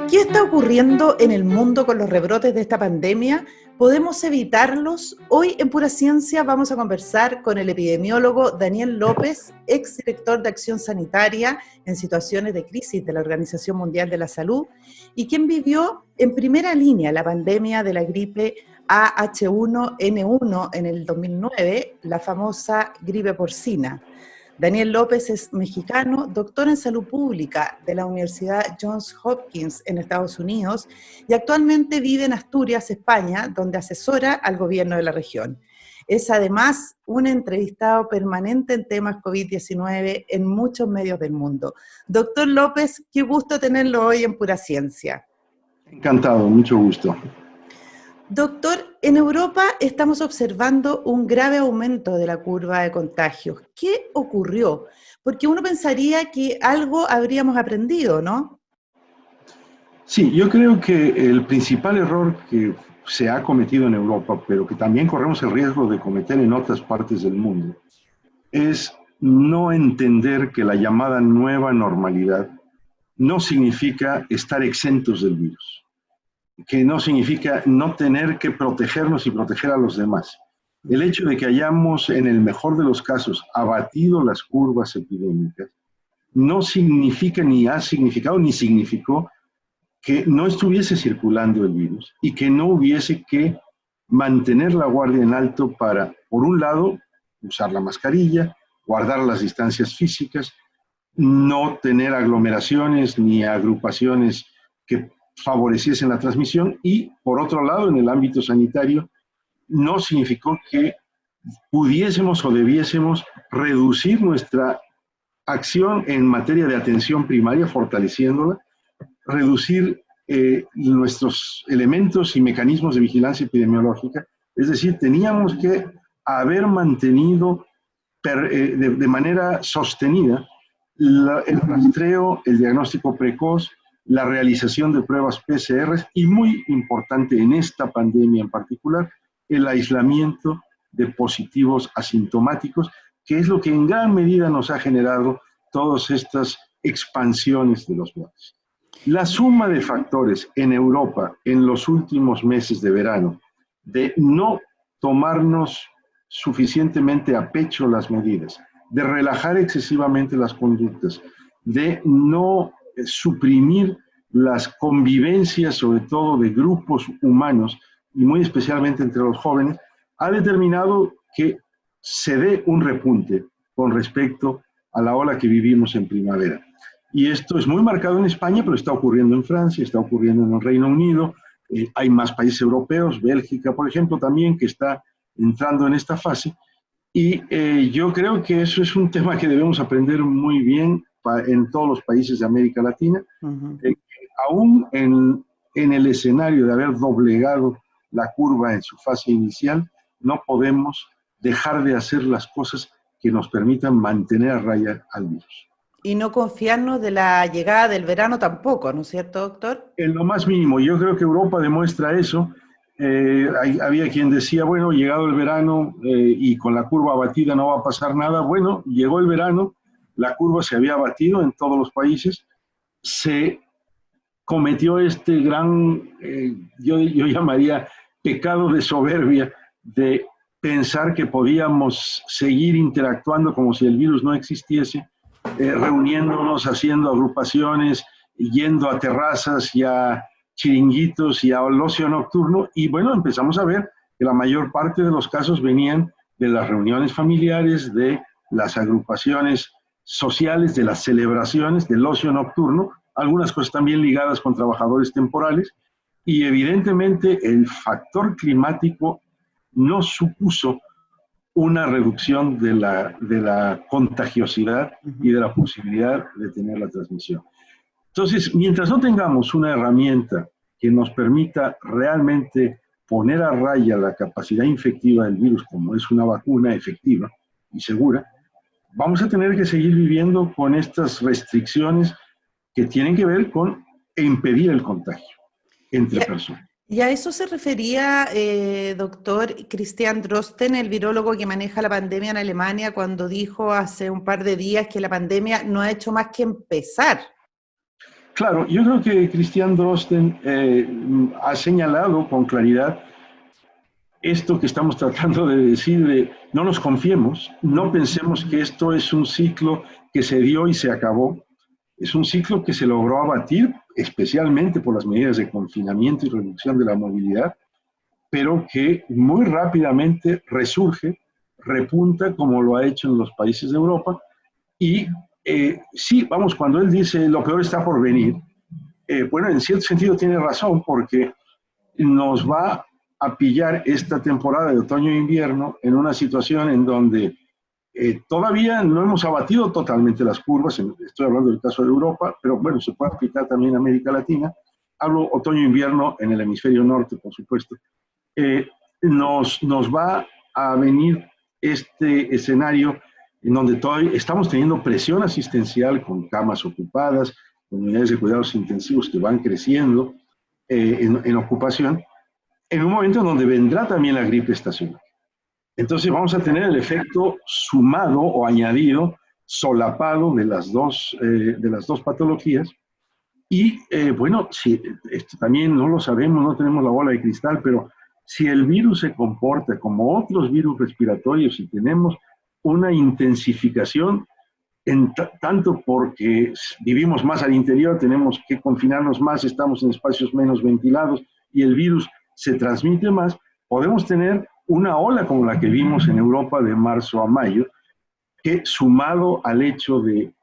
¿Qué está ocurriendo en el mundo con los rebrotes de esta pandemia? ¿Podemos evitarlos? Hoy en Pura Ciencia vamos a conversar con el epidemiólogo Daniel López, exdirector de Acción Sanitaria en situaciones de crisis de la Organización Mundial de la Salud y quien vivió en primera línea la pandemia de la gripe AH1N1 en el 2009, la famosa gripe porcina. Daniel López es mexicano, doctor en salud pública de la Universidad Johns Hopkins en Estados Unidos y actualmente vive en Asturias, España, donde asesora al gobierno de la región. Es además un entrevistado permanente en temas COVID-19 en muchos medios del mundo. Doctor López, qué gusto tenerlo hoy en Pura Ciencia. Encantado, mucho gusto. Doctor, en Europa estamos observando un grave aumento de la curva de contagios. ¿Qué ocurrió? Porque uno pensaría que algo habríamos aprendido, ¿no? Sí, yo creo que el principal error que se ha cometido en Europa, pero que también corremos el riesgo de cometer en otras partes del mundo, es no entender que la llamada nueva normalidad no significa estar exentos del virus, que no significa no tener que protegernos y proteger a los demás. El hecho de que hayamos, en el mejor de los casos, abatido las curvas epidémicas, no significa, ni ha significado, ni significó que no estuviese circulando el virus y que no hubiese que mantener la guardia en alto para, por un lado, usar la mascarilla, guardar las distancias físicas, no tener aglomeraciones ni agrupaciones que favoreciesen la transmisión y, por otro lado, en el ámbito sanitario, no significó que pudiésemos o debiésemos reducir nuestra acción en materia de atención primaria, fortaleciéndola, reducir nuestros elementos y mecanismos de vigilancia epidemiológica. Es decir, teníamos que haber mantenido de manera sostenida el rastreo, el diagnóstico precoz, la realización de pruebas PCR y, muy importante en esta pandemia en particular, el aislamiento de positivos asintomáticos, que es lo que en gran medida nos ha generado todas estas expansiones de los brotes. La suma de factores en Europa en los últimos meses de verano, de no tomarnos suficientemente a pecho las medidas, de relajar excesivamente las conductas, de no suprimir las convivencias, sobre todo de grupos humanos, y muy especialmente entre los jóvenes, ha determinado que se dé un repunte con respecto a la ola que vivimos en primavera. Y esto es muy marcado en España, pero está ocurriendo en Francia, está ocurriendo en el Reino Unido, hay más países europeos, Bélgica, por ejemplo, también, que está entrando en esta fase. Y yo creo que eso es un tema que debemos aprender muy bien en todos los países de América Latina. Aún en el escenario de haber doblegado la curva en su fase inicial, no podemos dejar de hacer las cosas que nos permitan mantener a raya al virus. Y no confiarnos de la llegada del verano tampoco, ¿no es cierto, doctor? En lo más mínimo. Yo creo que Europa demuestra eso. Había quien decía, bueno, llegado el verano y con la curva abatida no va a pasar nada. Bueno, llegó el verano, la curva se había abatido en todos los países, se cometió este gran, yo llamaría pecado de soberbia, de pensar que podíamos seguir interactuando como si el virus no existiese, reuniéndonos, haciendo agrupaciones, yendo a terrazas y a chiringuitos y al ocio nocturno, y bueno, empezamos a ver que la mayor parte de los casos venían de las reuniones familiares, de las agrupaciones sociales, de las celebraciones, del ocio nocturno, algunas cosas también ligadas con trabajadores temporales, y evidentemente el factor climático no supuso una reducción de la contagiosidad y de la posibilidad de tener la transmisión. Entonces, mientras no tengamos una herramienta que nos permita realmente poner a raya la capacidad infectiva del virus, como es una vacuna efectiva y segura, vamos a tener que seguir viviendo con estas restricciones que tienen que ver con impedir el contagio entre personas. Y a eso se refería, doctor Christian Drosten, el virólogo que maneja la pandemia en Alemania, cuando dijo hace un par de días que la pandemia no ha hecho más que empezar. Claro, yo creo que Christian Drosten ha señalado con claridad esto que estamos tratando de decir, de no nos confiemos, no pensemos que esto es un ciclo que se dio y se acabó. Es un ciclo que se logró abatir, especialmente por las medidas de confinamiento y reducción de la movilidad, pero que muy rápidamente resurge, repunta como lo ha hecho en los países de Europa. Y sí, vamos, cuando él dice lo peor está por venir, bueno, en cierto sentido tiene razón, porque nos va a pillar esta temporada de otoño e invierno en una situación en donde todavía no hemos abatido totalmente las curvas, estoy hablando del caso de Europa, pero bueno, se puede aplicar también a América Latina. Hablo otoño e invierno en el hemisferio norte, por supuesto. Nos va a venir este escenario en donde todavía estamos teniendo presión asistencial con camas ocupadas, con unidades de cuidados intensivos que van creciendo en ocupación, en un momento en donde vendrá también la gripe estacional. Entonces vamos a tener el efecto sumado o añadido, solapado de las dos patologías. Y bueno, si, esto también no lo sabemos, no tenemos la bola de cristal, pero si el virus se comporta como otros virus respiratorios y tenemos una intensificación, tanto porque vivimos más al interior, tenemos que confinarnos más, estamos en espacios menos ventilados y el virus se transmite más, podemos tener una ola como la que vimos en Europa de marzo a mayo, que sumado al hecho de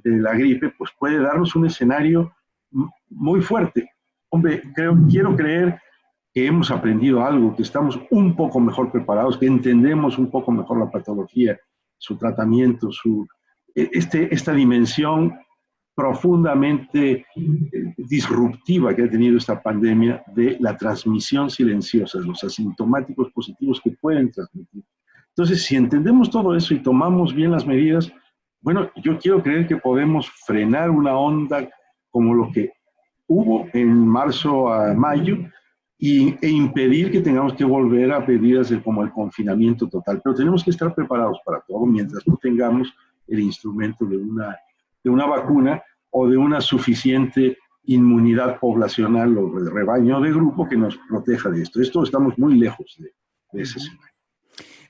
la gripe, pues puede darnos un escenario muy fuerte. Hombre, quiero creer que hemos aprendido algo, que estamos un poco mejor preparados, que entendemos un poco mejor la patología, su tratamiento, esta dimensión profundamente disruptiva que ha tenido esta pandemia de la transmisión silenciosa, los asintomáticos positivos que pueden transmitir. Entonces, si entendemos todo eso y tomamos bien las medidas, bueno, yo quiero creer que podemos frenar una onda como lo que hubo en marzo a mayo e impedir que tengamos que volver a medidas como el confinamiento total. Pero tenemos que estar preparados para todo mientras no tengamos el instrumento de una vacuna o de una suficiente inmunidad poblacional o de rebaño de grupo que nos proteja de esto. Esto estamos muy lejos de ese escenario.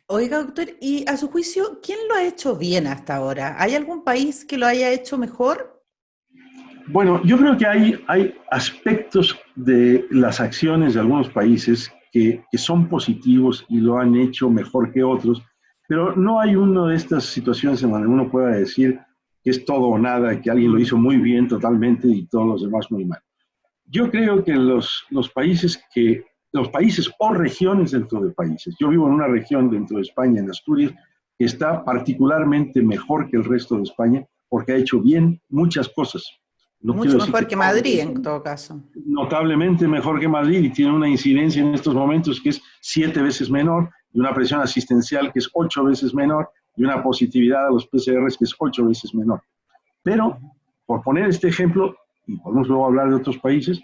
Oiga, doctor, y a su juicio, ¿quién lo ha hecho bien hasta ahora? ¿Hay algún país que lo haya hecho mejor? Bueno, yo creo que hay aspectos de las acciones de algunos países que son positivos y lo han hecho mejor que otros, pero no hay una de estas situaciones en donde uno pueda decir que es todo o nada, que alguien lo hizo muy bien totalmente y todos los demás muy mal. Yo creo que los países o regiones dentro de países, yo vivo en una región dentro de España, en Asturias, que está particularmente mejor que el resto de España porque ha hecho bien muchas cosas. No mucho mejor que Madrid, en todo caso. Notablemente mejor que Madrid y tiene una incidencia en estos momentos que es 7 veces menor, y una presión asistencial que es 8 veces menor, y una positividad a los PCRs que es 8 veces menor. Pero, por poner este ejemplo, y podemos luego hablar de otros países,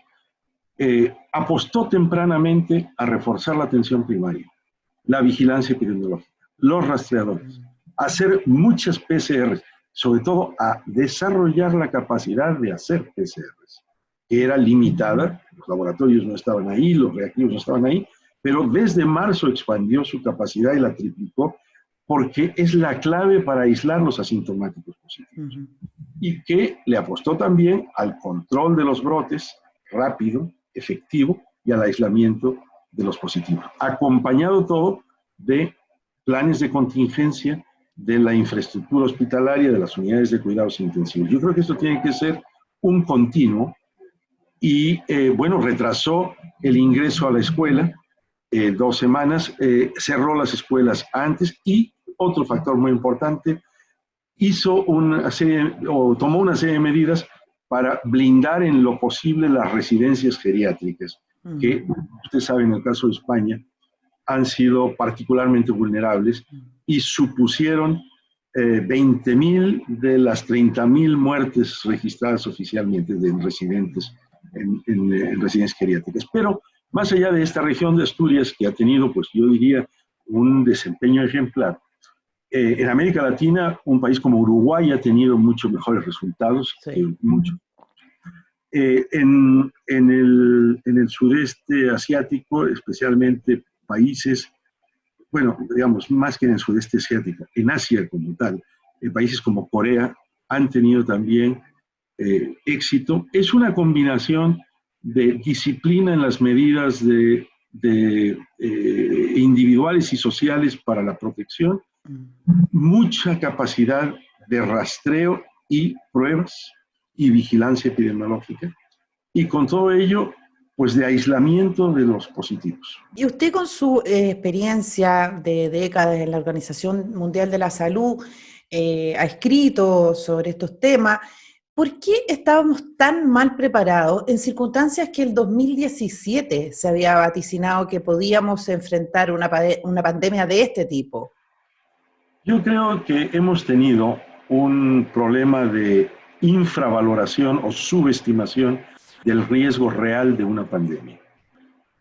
apostó tempranamente a reforzar la atención primaria, la vigilancia epidemiológica, los rastreadores, a hacer muchas PCRs, sobre todo a desarrollar la capacidad de hacer PCRs, que era limitada, los laboratorios no estaban ahí, los reactivos no estaban ahí, pero desde marzo expandió su capacidad y la triplicó, porque es la clave para aislar los asintomáticos positivos. Y que le apostó también al control de los brotes rápido, efectivo, y al aislamiento de los positivos, acompañado todo de planes de contingencia de la infraestructura hospitalaria, de las unidades de cuidados intensivos. Yo creo que esto tiene que ser un continuo y, bueno, retrasó el ingreso a la escuela 2 semanas, cerró las escuelas antes y, otro factor muy importante, tomó una serie de medidas para blindar en lo posible las residencias geriátricas, que, usted sabe, en el caso de España, han sido particularmente vulnerables y supusieron 20.000 de las 30.000 muertes registradas oficialmente de residentes en residencias geriátricas. Pero más allá de esta región de Asturias, que ha tenido, pues yo diría, un desempeño ejemplar, en América Latina, un país como Uruguay ha tenido muchos mejores resultados. Sí. En el sudeste asiático, especialmente países, bueno, digamos, más que en el sudeste asiático, en Asia como tal, países como Corea han tenido también éxito. Es una combinación de disciplina en las medidas individuales y sociales para la protección, mucha capacidad de rastreo y pruebas y vigilancia epidemiológica, y con todo ello, pues de aislamiento de los positivos. Y usted con su experiencia de décadas en la Organización Mundial de la Salud, ha escrito sobre estos temas. ¿Por qué estábamos tan mal preparados en circunstancias que el 2017 se había vaticinado que podíamos enfrentar una pandemia de este tipo? Yo creo que hemos tenido un problema de infravaloración o subestimación del riesgo real de una pandemia.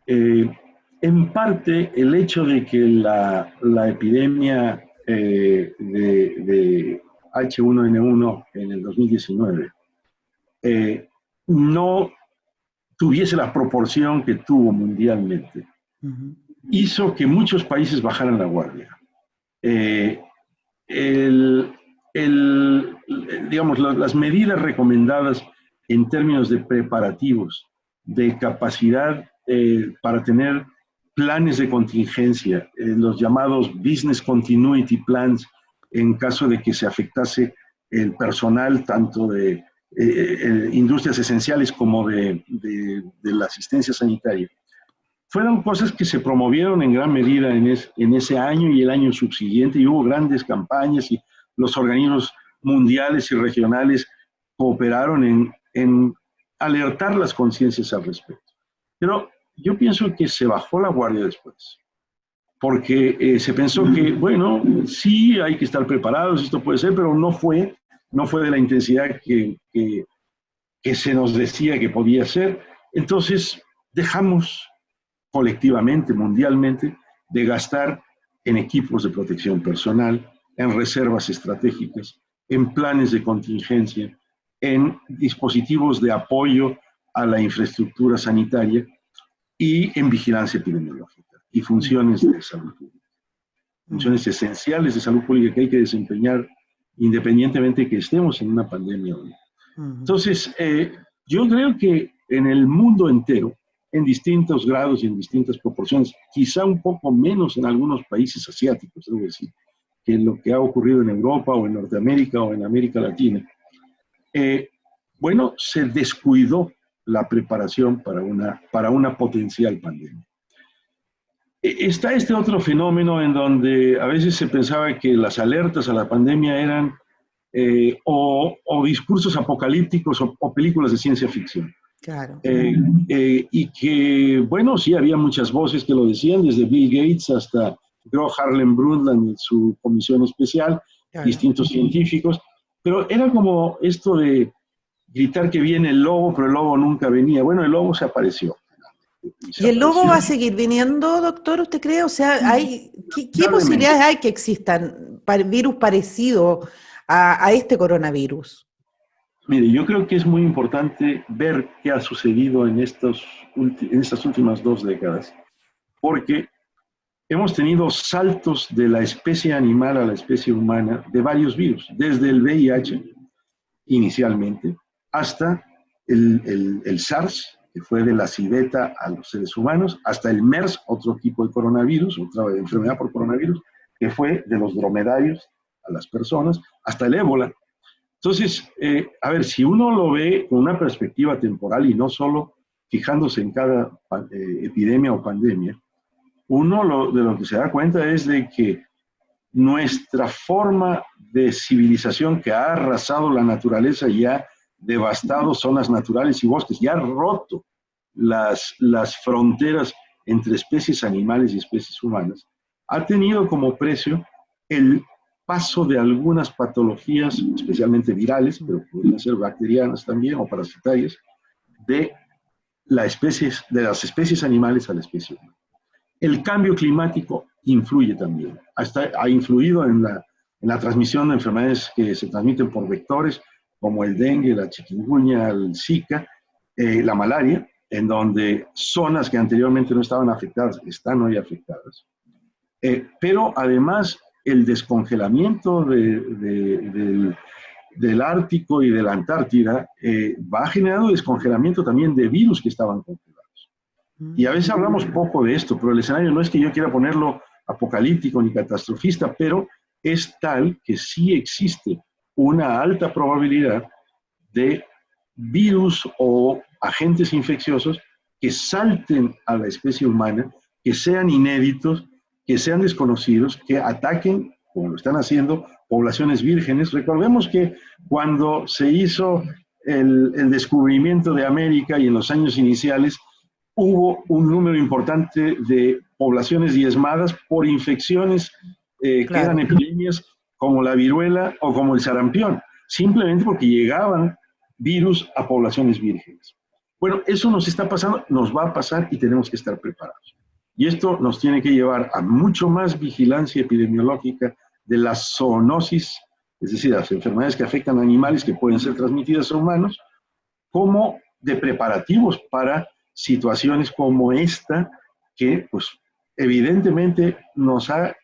En parte, el hecho de que la epidemia de H1N1 en el 2019 no tuviese la proporción que tuvo mundialmente, hizo que muchos países bajaran la guardia. Digamos, las medidas recomendadas en términos de preparativos, de capacidad para tener planes de contingencia, los llamados business continuity plans, en caso de que se afectase el personal tanto de industrias esenciales como de la asistencia sanitaria. Fueron cosas que se promovieron en gran medida en ese año y el año subsiguiente, y hubo grandes campañas y los organismos mundiales y regionales cooperaron en alertar las conciencias al respecto. Pero yo pienso que se bajó la guardia después, porque se pensó que, bueno, sí hay que estar preparados, esto puede ser, pero no fue de la intensidad que se nos decía que podía ser. Entonces dejamos colectivamente, mundialmente, de gastar en equipos de protección personal, en reservas estratégicas, en planes de contingencia, en dispositivos de apoyo a la infraestructura sanitaria y en vigilancia epidemiológica y funciones de salud pública. Funciones esenciales de salud pública que hay que desempeñar independientemente de que estemos en una pandemia o no. Entonces, yo creo que en el mundo entero, en distintos grados y en distintas proporciones, quizá un poco menos en algunos países asiáticos, debo decir, que lo que ha ocurrido en Europa o en Norteamérica o en América Latina, bueno, se descuidó la preparación para una potencial pandemia. Está este otro fenómeno en donde a veces se pensaba que las alertas a la pandemia eran o discursos apocalípticos o películas de ciencia ficción. Claro. Y que, bueno, sí, había muchas voces que lo decían, desde Bill Gates hasta Gro Harlem Brundtland en su comisión especial, claro, distintos científicos, pero era como esto de gritar que viene el lobo, pero el lobo nunca venía. Bueno, el lobo se apareció. ¿Y el lobo va a seguir viniendo, doctor, usted cree? O sea, ¿qué posibilidades hay que existan virus parecidos a este coronavirus? Mire, yo creo que es muy importante ver qué ha sucedido en estas últimas 2 décadas, porque hemos tenido saltos de la especie animal a la especie humana de varios virus, desde el VIH inicialmente, hasta el SARS, que fue de la civeta a los seres humanos, hasta el MERS, otro tipo de coronavirus, otra enfermedad por coronavirus, que fue de los dromedarios a las personas, hasta el ébola. Entonces, a ver, si uno lo ve con una perspectiva temporal y no solo fijándose en cada epidemia o pandemia, uno de lo que se da cuenta es de que nuestra forma de civilización que ha arrasado la naturaleza y ha devastado zonas naturales y bosques, y ha roto las fronteras entre especies animales y especies humanas, ha tenido como precio el paso de algunas patologías, especialmente virales, pero podrían ser bacterianas también o parasitarias, de las especies animales a la especie humana. El cambio climático influye también. Ha influido en la transmisión de enfermedades que se transmiten por vectores, como el dengue, la chikungunya, el Zika, la malaria, en donde zonas que anteriormente no estaban afectadas están hoy afectadas. Pero además el descongelamiento del Ártico y de la Antártida va generando descongelamiento también de virus que estaban congelados. Y a veces hablamos poco de esto, pero el escenario no es que yo quiera ponerlo apocalíptico ni catastrofista, pero es tal que sí existe una alta probabilidad de virus o agentes infecciosos que salten a la especie humana, que sean inéditos, que sean desconocidos, que ataquen, como lo están haciendo, poblaciones vírgenes. Recordemos que cuando se hizo el descubrimiento de América y en los años iniciales, hubo un número importante de poblaciones diezmadas por infecciones que eran epidemias como la viruela o como el sarampión, simplemente porque llegaban virus a poblaciones vírgenes. Bueno, eso nos está pasando, nos va a pasar y tenemos que estar preparados. Y esto nos tiene que llevar a mucho más vigilancia epidemiológica de la zoonosis, es decir, las enfermedades que afectan a animales que pueden ser transmitidas a humanos, como de preparativos para situaciones como esta, que pues evidentemente nos ha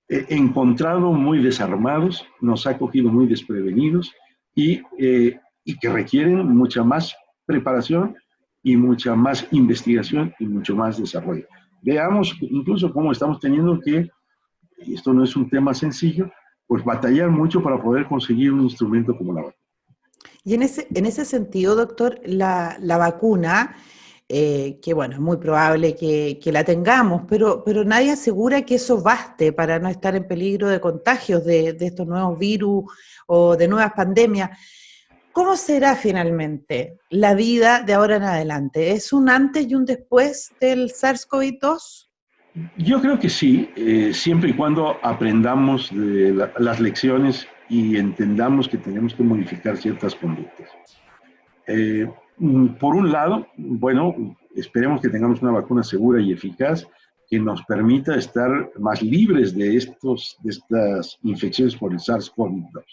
encontrado muy desarmados, nos ha cogido muy desprevenidos y que requieren mucha más preparación y mucha más investigación y mucho más desarrollo. Veamos incluso cómo estamos teniendo que, y esto no es un tema sencillo, pues batallar mucho para poder conseguir un instrumento como la vacuna. Y en ese sentido, doctor, la vacuna, que bueno, es muy probable que la tengamos, pero nadie asegura que eso baste para no estar en peligro de contagios de estos nuevos virus o de nuevas pandemias. ¿Cómo será finalmente la vida de ahora en adelante? ¿Es un antes y un después del SARS-CoV-2? Yo creo que sí, siempre y cuando aprendamos de las lecciones y entendamos que tenemos que modificar ciertas conductas. Por un lado, bueno, esperemos que tengamos una vacuna segura y eficaz que nos permita estar más libres de estas infecciones por el SARS-CoV-2.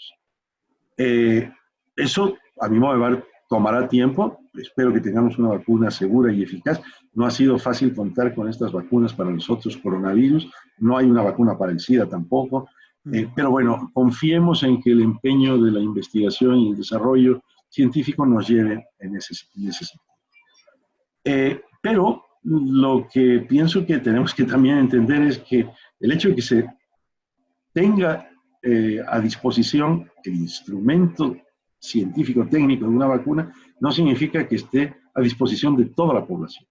Eso, a mi modo de ver, tomará tiempo. Espero que tengamos una vacuna segura y eficaz. No ha sido fácil contar con estas vacunas para los otros coronavirus. No hay una vacuna para el SIDA tampoco. Pero bueno, confiemos en que el empeño de la investigación y el desarrollo científico nos lleve en ese sentido. Pero lo que pienso que tenemos que también entender es que el hecho de que se tenga a disposición el instrumento científico técnico de una vacuna no significa que esté a disposición de toda la población.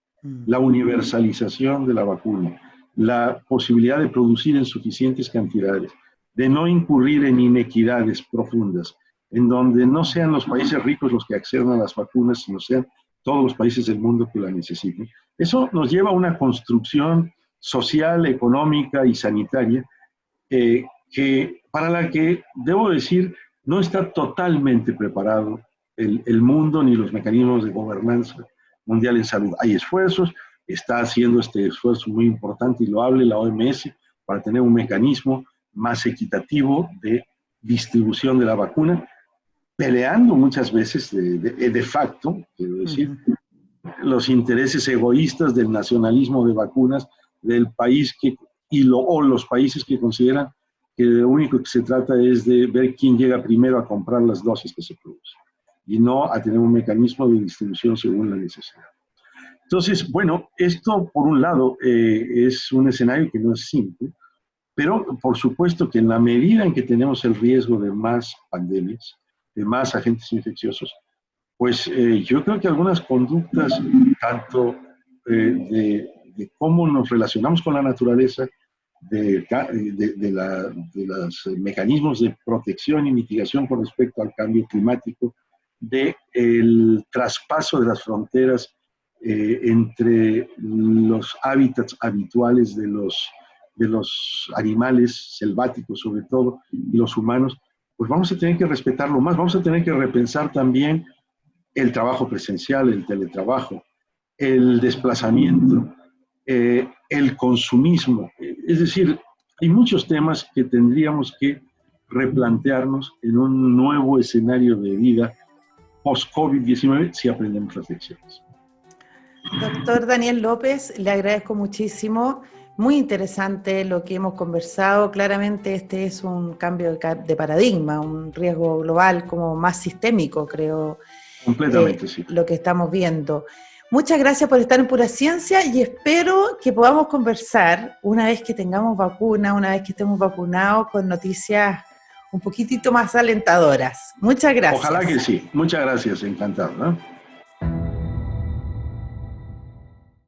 La universalización de la vacuna, la posibilidad de producir en suficientes cantidades, de no incurrir en inequidades profundas, en donde no sean los países ricos los que accedan a las vacunas, sino sean todos los países del mundo que la necesiten. Eso nos lleva a una construcción social, económica y sanitaria para la que, debo decir, no está totalmente preparado el mundo ni los mecanismos de gobernanza mundial en salud. Hay esfuerzos, está haciendo este esfuerzo muy importante y loable la OMS para tener un mecanismo más equitativo de distribución de la vacuna, peleando muchas veces de facto, quiero decir, los intereses egoístas del nacionalismo de vacunas del país o los países que consideran que lo único que se trata es de ver quién llega primero a comprar las dosis que se producen y no a tener un mecanismo de distribución según la necesidad. Entonces, bueno, esto por un lado es un escenario que no es simple, pero por supuesto que en la medida en que tenemos el riesgo de más pandemias, de más agentes infecciosos, pues yo creo que algunas conductas, tanto de cómo nos relacionamos con la naturaleza, de los mecanismos de protección y mitigación con respecto al cambio climático, del traspaso de las fronteras entre los hábitats habituales de los animales selváticos sobre todo y los humanos, pues vamos a tener que respetarlo más, vamos a tener que repensar también el trabajo presencial, el teletrabajo, el desplazamiento, el consumismo. Es decir, hay muchos temas que tendríamos que replantearnos en un nuevo escenario de vida post-COVID-19 si aprendemos las lecciones. Doctor Daniel López, le agradezco muchísimo. Muy interesante lo que hemos conversado. Claramente este es un cambio de paradigma, un riesgo global como más sistémico, creo. Completamente, sí. Lo que estamos viendo. Muchas gracias por estar en Pura Ciencia y espero que podamos conversar una vez que tengamos vacuna, una vez que estemos vacunados, con noticias un poquitito más alentadoras. Muchas gracias. Ojalá que sí. Muchas gracias, encantado, ¿no?